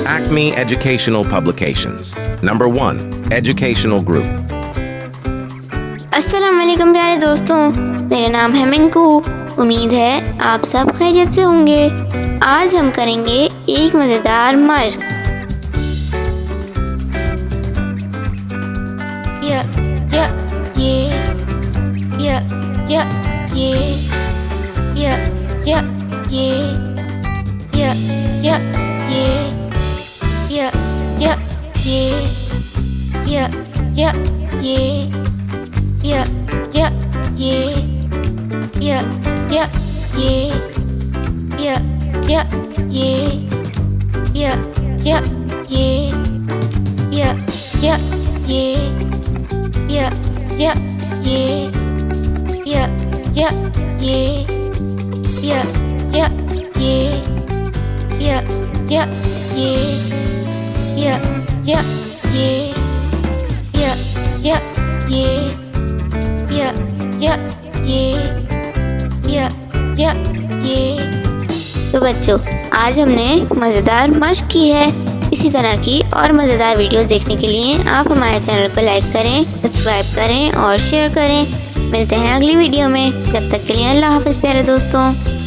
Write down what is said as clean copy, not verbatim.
Acme Educational Publications. Number 1. Educational Group. अस्सलाम वालेकुम प्यारे दोस्तों, मेरा नाम है मिंकू। उम्मीद है आप सब खैरियत से होंगे। आज हम करेंगे एक मज़ेदार मशक। य य ये य य ये य य ये य य ये य य ये य य ये य य ये य य ये य य ये य य ये य य ये य य ये य य ये य य ये य य ये य य ये य य ये य य ये य य ये। तो बच्चों, आज हमने मज़ेदार मशक की है। इसी तरह की और मज़ेदार वीडियोस देखने के लिए आप हमारे चैनल को लाइक करें, सब्सक्राइब करें और शेयर करें। मिलते हैं अगली वीडियो में। तब तक के लिए अल्लाह हाफ़िज़ प्यारे दोस्तों।